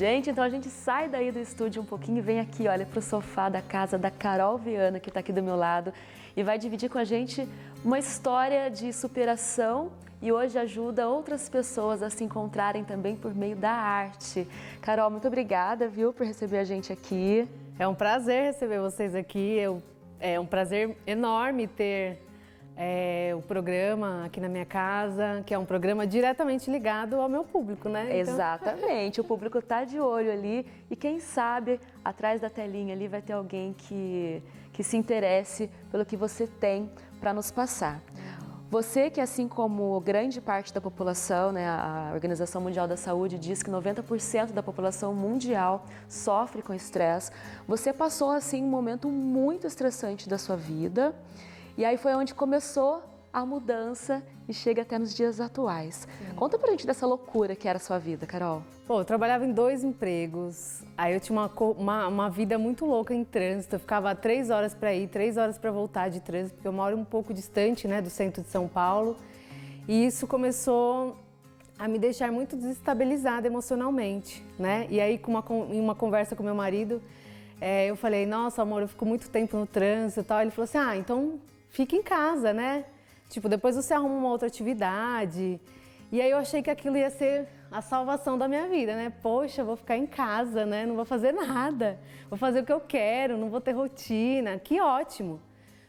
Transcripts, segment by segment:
Gente, então a gente sai daí do estúdio um pouquinho e vem aqui, olha, pro sofá da casa da Carol Viana, que está aqui do meu lado, e vai dividir com a gente uma história de superação e hoje ajuda outras pessoas a se encontrarem também por meio da arte. Carol, muito obrigada, viu, por receber a gente aqui. É um prazer receber vocês aqui, é um prazer enorme ter o programa aqui na minha casa, que é um programa diretamente ligado ao meu público, né? Então... Exatamente, o público está de olho ali e quem sabe atrás da telinha ali vai ter alguém que se interesse pelo que você tem para nos passar. Você que, assim como grande parte da população, né, a Organização Mundial da Saúde diz que 90% da população mundial sofre com estresse, você passou assim um momento muito estressante da sua vida e aí foi onde começou a mudança e chega até nos dias atuais. Sim. Conta pra gente dessa loucura que era a sua vida, Carol. Pô, eu trabalhava em 2 empregos, aí eu tinha uma vida muito louca em trânsito, eu ficava 3 horas para ir, 3 horas para voltar de trânsito, porque eu moro um pouco distante, né, do centro de São Paulo, e isso começou a me deixar muito desestabilizada emocionalmente, né, e aí em uma conversa com meu marido, eu falei, nossa amor, eu fico muito tempo no trânsito e tal, ele falou assim, então fica em casa, né, tipo, depois você arruma uma outra atividade. E aí eu achei que aquilo ia ser a salvação da minha vida, né? Poxa, vou ficar em casa, né? Não vou fazer nada. Vou fazer o que eu quero, não vou ter rotina. Que ótimo!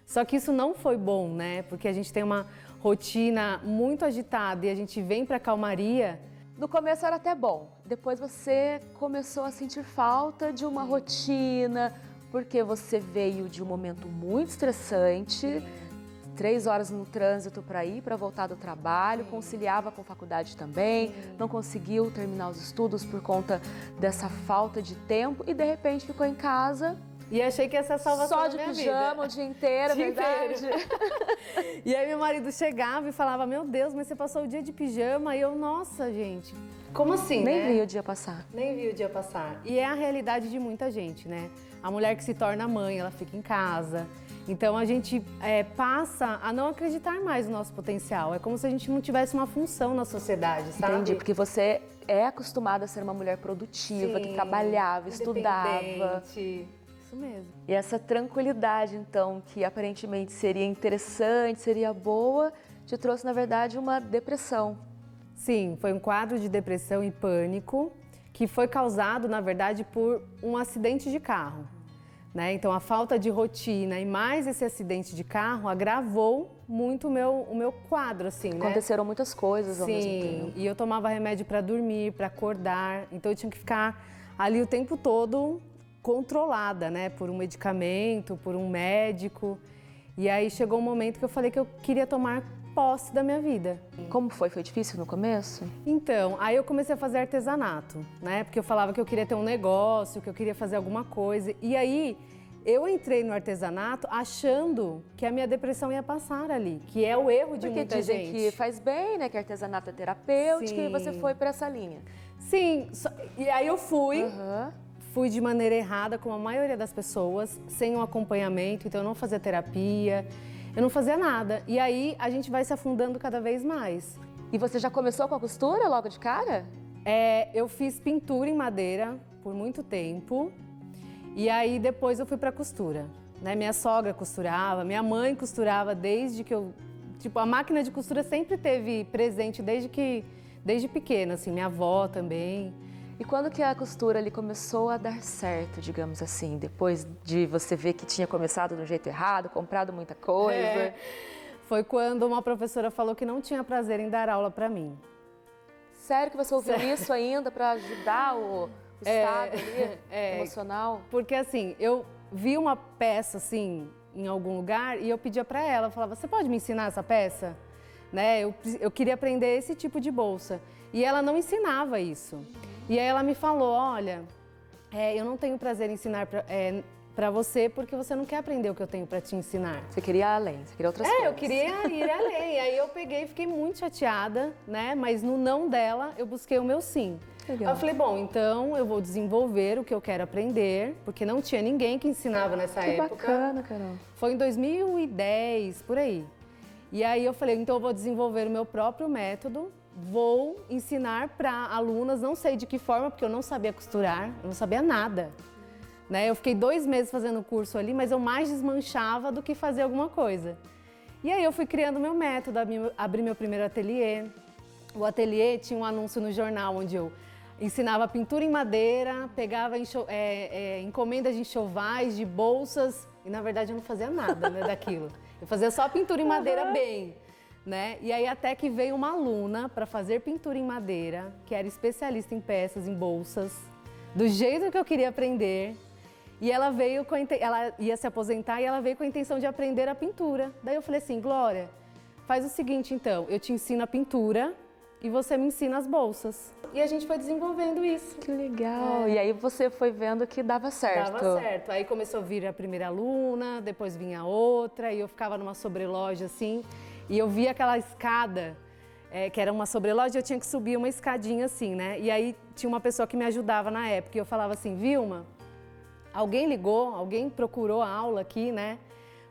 Só que isso não foi bom, né? Porque a gente tem uma rotina muito agitada e a gente vem pra calmaria. No começo era até bom. Depois você começou a sentir falta de uma rotina, porque você veio de um momento muito estressante, 3 horas no trânsito para ir, para voltar do trabalho, conciliava com faculdade também, não conseguiu terminar os estudos por conta dessa falta de tempo e de repente ficou em casa. E achei que essa salvação só de pijama o dia inteiro, verdade? E aí meu marido chegava e falava, meu Deus, mas você passou o dia de pijama? E eu, nossa, gente, como assim, Nem né? vi o dia passar. Nem vi o dia passar. E é a realidade de muita gente, né? A mulher que se torna mãe, ela fica em casa. Então a gente passa a não acreditar mais no nosso potencial. É como se a gente não tivesse uma função na sociedade, sabe? Entendi, porque você é acostumada a ser uma mulher produtiva, sim, que trabalhava, estudava. Isso mesmo. E essa tranquilidade, então, que aparentemente seria interessante, seria boa, te trouxe, na verdade, uma depressão. Sim, foi um quadro de depressão e pânico que foi causado, na verdade, por um acidente de carro. Né? Então a falta de rotina e mais esse acidente de carro agravou muito o meu quadro, assim, né? Aconteceram muitas coisas ao mesmo tempo. Sim, e eu tomava remédio para dormir, para acordar, então eu tinha que ficar ali o tempo todo controlada, né? Por um medicamento, por um médico. E aí chegou um momento que eu falei que eu queria tomar posse da minha vida. Como foi? Foi difícil no começo? Então, aí eu comecei a fazer artesanato, né? Porque eu falava que eu queria ter um negócio, que eu queria fazer alguma coisa. E aí eu entrei no artesanato achando que a minha depressão ia passar ali, que é o erro de muita gente. Porque dizem que faz bem, né? Que artesanato é terapêutico. Sim. E você foi para essa linha. Sim, e aí eu fui. Fui de maneira errada, como a maioria das pessoas, sem um acompanhamento, então eu não fazia terapia. Eu não fazia nada. E aí a gente vai se afundando cada vez mais. E você já começou com a costura logo de cara? Eu fiz pintura em madeira por muito tempo. E aí depois eu fui pra costura. Né? Minha sogra costurava, minha mãe costurava desde que eu... Tipo, a máquina de costura sempre teve presente desde pequena, assim, minha avó também. E quando que a costura ali começou a dar certo, digamos assim? Depois de você ver que tinha começado do jeito errado, comprado muita coisa? Foi quando uma professora falou que não tinha prazer em dar aula pra mim. Sério que você ouviu isso ainda para ajudar o estado ali, emocional? Porque assim, eu vi uma peça assim em algum lugar e eu pedia pra ela, eu falava, você pode me ensinar essa peça? Né? Eu queria aprender esse tipo de bolsa. E ela não ensinava isso. E aí ela me falou, olha, eu não tenho prazer em ensinar pra você porque você não quer aprender o que eu tenho pra te ensinar. Você queria ir além, você queria outras coisas. Eu queria ir além. Aí eu peguei e fiquei muito chateada, né? Mas no não dela, eu busquei o meu sim. Legal. Aí eu falei, bom, então eu vou desenvolver o que eu quero aprender, porque não tinha ninguém que ensinava nessa época. Que bacana, Carol. Foi em 2010, por aí. E aí eu falei, então eu vou desenvolver o meu próprio método vou ensinar para alunas, não sei de que forma, porque eu não sabia costurar, eu não sabia nada. Né? Eu fiquei 2 meses fazendo o curso ali, mas eu mais desmanchava do que fazer alguma coisa. E aí eu fui criando meu método, abri meu primeiro ateliê. O ateliê tinha um anúncio no jornal onde eu ensinava pintura em madeira, pegava encomendas de enxovais, de bolsas, e na verdade eu não fazia nada, né, daquilo. Eu fazia só pintura em madeira bem, né? E aí até que veio uma aluna para fazer pintura em madeira, que era especialista em peças, em bolsas, do jeito que eu queria aprender. E ela veio ela ia se aposentar e ela veio com a intenção de aprender a pintura. Daí eu falei assim, Glória, faz o seguinte então, eu te ensino a pintura e você me ensina as bolsas. E a gente foi desenvolvendo isso. Que legal! E aí você foi vendo que dava certo. Dava certo. Aí começou a vir a primeira aluna, depois vinha a outra, e eu ficava numa sobreloja assim, e eu via aquela escada, que era uma sobreloja, eu tinha que subir uma escadinha assim, né? E aí tinha uma pessoa que me ajudava na época, e eu falava assim, Vilma, alguém ligou, alguém procurou a aula aqui, né?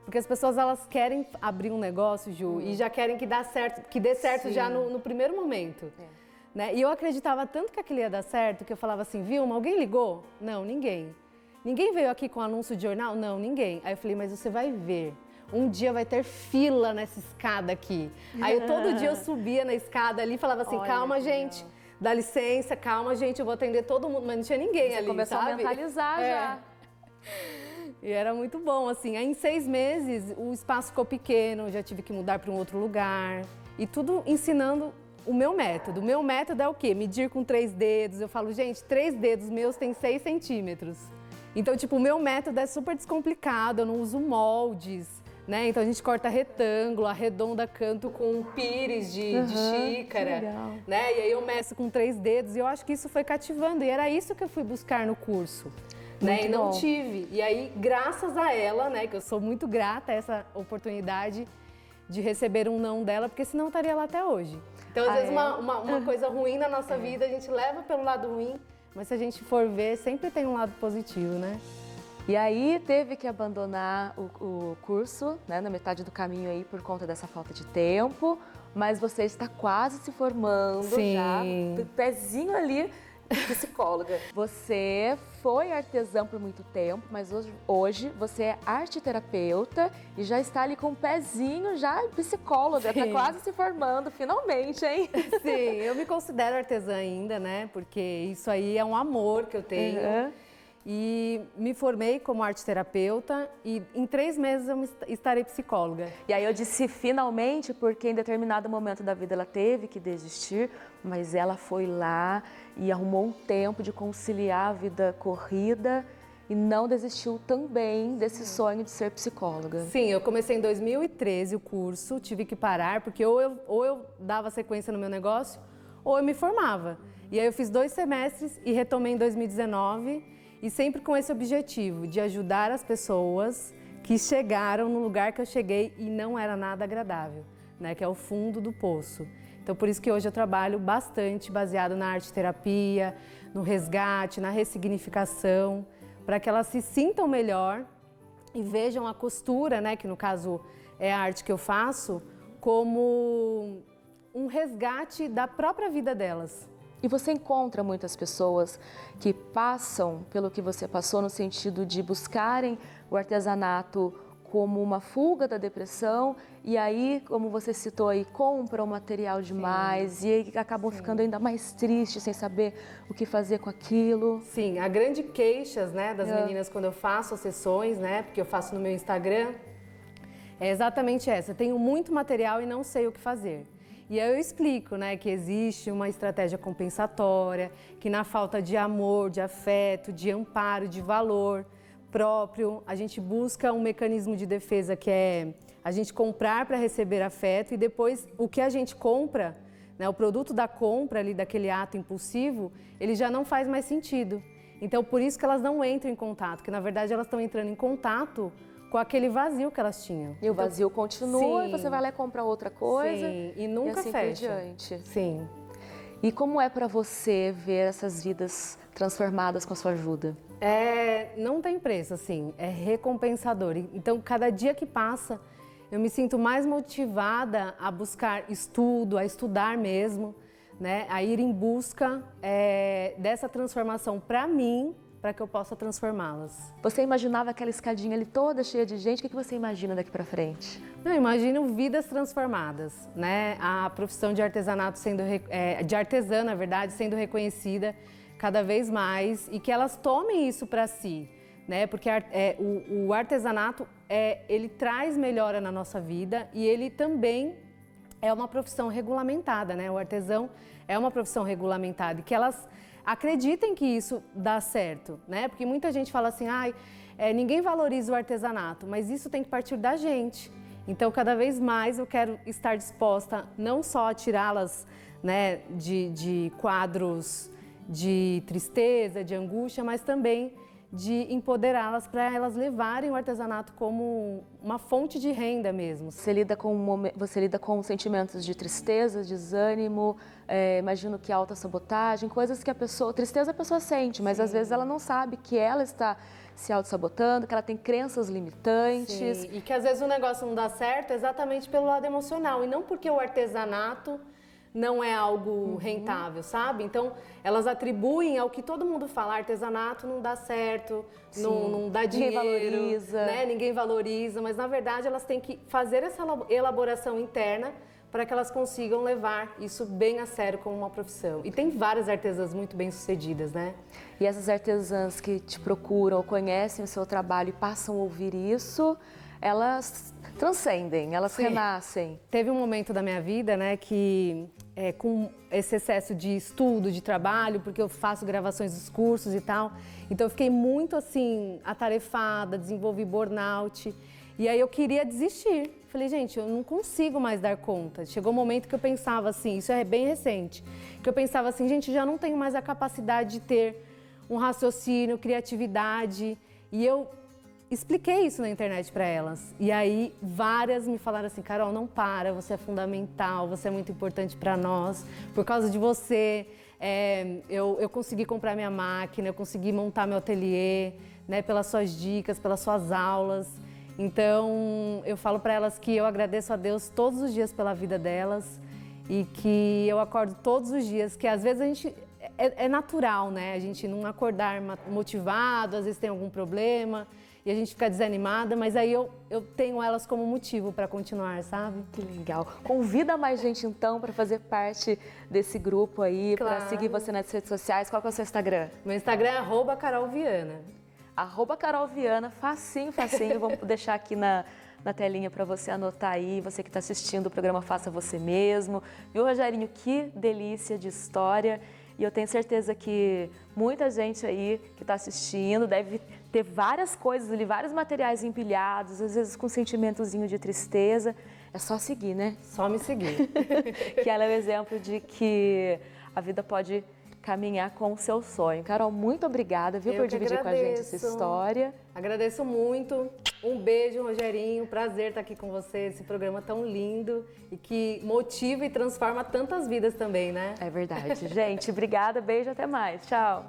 Porque as pessoas, elas querem abrir um negócio, Ju, e já querem que dê certo já no primeiro momento. Né? E eu acreditava tanto que aquilo ia dar certo, que eu falava assim, Vilma, alguém ligou? Não, ninguém. Ninguém veio aqui com anúncio de jornal? Não, ninguém. Aí eu falei, mas você vai ver, um dia vai ter fila nessa escada aqui. Aí todo dia eu subia na escada ali e falava assim, calma, gente, dá licença, calma, gente, eu vou atender todo mundo, mas não tinha ninguém você ali, começou a mentalizar já. E era muito bom, assim. Aí em 6 meses o espaço ficou pequeno, já tive que mudar para um outro lugar. E tudo ensinando o meu método. O meu método é o quê? Medir com 3 dedos. Eu falo, gente, 3 dedos meus têm 6 centímetros. Então, tipo, o meu método é super descomplicado, eu não uso moldes, né? Então a gente corta retângulo, arredonda canto com pires de xícara, né? E aí eu meço com 3 dedos e eu acho que isso foi cativando. E era isso que eu fui buscar no curso. Né? E não tive. E aí, graças a ela, né, que eu sou muito grata a essa oportunidade de receber um não dela, porque senão eu estaria lá até hoje. Então, às vezes, uma coisa ruim na nossa vida, a gente leva pelo lado ruim, mas se a gente for ver, sempre tem um lado positivo, né? E aí teve que abandonar o curso, né, na metade do caminho aí por conta dessa falta de tempo, mas você está quase se formando já, pezinho ali, psicóloga. Você foi artesã por muito tempo, mas hoje você é arteterapeuta e já está ali com um pezinho já psicóloga, está quase se formando, finalmente, hein? Sim, eu me considero artesã ainda, né? Porque isso aí é um amor que eu tenho. E me formei como arteterapeuta e em 3 meses eu estarei psicóloga. E aí eu disse finalmente porque em determinado momento da vida ela teve que desistir, mas ela foi lá e arrumou um tempo de conciliar a vida corrida e não desistiu também desse sonho de ser psicóloga. Sim, eu comecei em 2013 o curso, tive que parar porque ou eu dava sequência no meu negócio ou eu me formava. E aí eu fiz 2 semestres e retomei em 2019 e sempre com esse objetivo de ajudar as pessoas que chegaram no lugar que eu cheguei e não era nada agradável, né, que é o fundo do poço. Então, por isso que hoje eu trabalho bastante baseado na arte-terapia, no resgate, na ressignificação, para que elas se sintam melhor e vejam a costura, né, que no caso é a arte que eu faço, como um resgate da própria vida delas. E você encontra muitas pessoas que passam pelo que você passou no sentido de buscarem o artesanato como uma fuga da depressão e aí, como você citou aí, compram material demais e aí acabam ficando ainda mais tristes sem saber o que fazer com aquilo. Sim, a grande queixa, né, das meninas quando eu faço as sessões, né, porque eu faço no meu Instagram, é exatamente essa, tenho muito material e não sei o que fazer. E aí eu explico, né, que existe uma estratégia compensatória, que na falta de amor, de afeto, de amparo, de valor próprio, a gente busca um mecanismo de defesa que é a gente comprar para receber afeto e depois o que a gente compra, né, o produto da compra ali, daquele ato impulsivo, ele já não faz mais sentido. Então por isso que elas não entram em contato, que na verdade elas estão entrando em contato com aquele vazio que elas tinham. E o vazio continua, e você vai lá e compra outra coisa. Sim, e nunca assim fecha. Por diante. Sim. E como é para você ver essas vidas transformadas com a sua ajuda? Não tem preço, assim, é recompensador. Então, cada dia que passa, eu me sinto mais motivada a buscar estudo, a estudar mesmo, né, a ir em busca dessa transformação para mim, para que eu possa transformá-las. Você imaginava aquela escadinha ali toda cheia de gente? O que você imagina daqui para frente? Eu imagino vidas transformadas, né? A profissão de artesanato de artesã, na verdade, sendo reconhecida cada vez mais e que elas tomem isso para si, né? Porque o artesanato ele traz melhora na nossa vida e ele também é uma profissão regulamentada, né? O artesão é uma profissão regulamentada e que elas acreditem que isso dá certo, né? Porque muita gente fala assim, ninguém valoriza o artesanato, mas isso tem que partir da gente. Então, cada vez mais eu quero estar disposta não só a tirá-las, né, de quadros de tristeza, de angústia, mas também de empoderá-las para elas levarem o artesanato como uma fonte de renda mesmo. Você lida com sentimentos de tristeza, desânimo, imagino que autossabotagem, coisas que tristeza a pessoa sente, mas Sim. às vezes ela não sabe que ela está se autossabotando, que ela tem crenças limitantes. Sim. E que às vezes o negócio não dá certo exatamente pelo lado emocional e não porque o artesanato não é algo rentável, sabe? Então, elas atribuem ao que todo mundo fala, artesanato não dá certo, não dá dinheiro, ninguém valoriza. Né? Ninguém valoriza, mas na verdade elas têm que fazer essa elaboração interna para que elas consigam levar isso bem a sério como uma profissão. E tem várias artesãs muito bem-sucedidas, né? E essas artesãs que te procuram ou conhecem o seu trabalho e passam a ouvir isso, elas transcendem, elas Sim. renascem. Teve um momento da minha vida, né, que com esse excesso de estudo, de trabalho, porque eu faço gravações dos cursos e tal, então eu fiquei muito assim, atarefada, desenvolvi burnout, e aí eu queria desistir. Falei, gente, eu não consigo mais dar conta. Chegou um momento que eu pensava assim, isso é bem recente, que eu pensava assim, gente, já não tenho mais a capacidade de ter um raciocínio, criatividade, e eu expliquei isso na internet para elas. E aí várias me falaram assim, Carol, não para, você é fundamental, você é muito importante para nós. Por causa de você, eu consegui comprar minha máquina, eu consegui montar meu ateliê, né, pelas suas dicas, pelas suas aulas. Então, eu falo para elas que eu agradeço a Deus todos os dias pela vida delas e que eu acordo todos os dias, que às vezes a gente é natural, né? A gente não acordar motivado, às vezes tem algum problema e a gente fica desanimada, mas aí eu tenho elas como motivo para continuar, sabe? Que legal. Convida mais gente então para fazer parte desse grupo aí, Claro. para seguir você nas redes sociais. Qual que é o seu Instagram? Meu Instagram é @carolviana. @carolviana, facinho. Vamos deixar aqui na telinha para você anotar aí, você que está assistindo o programa Faça Você Mesmo. Viu, Rogerinho? Que delícia de história. E eu tenho certeza que muita gente aí que está assistindo deve ter várias coisas ali, vários materiais empilhados, às vezes com um sentimentozinho de tristeza. É só seguir, né? Só me seguir. Que ela é o exemplo de que a vida pode caminhar com o seu sonho. Carol, muito obrigada, viu, por dividir com a gente essa história. Agradeço muito. Um beijo, Rogerinho. Prazer estar aqui com você, esse programa tão lindo e que motiva e transforma tantas vidas também, né? É verdade. Gente, obrigada, beijo, até mais. Tchau.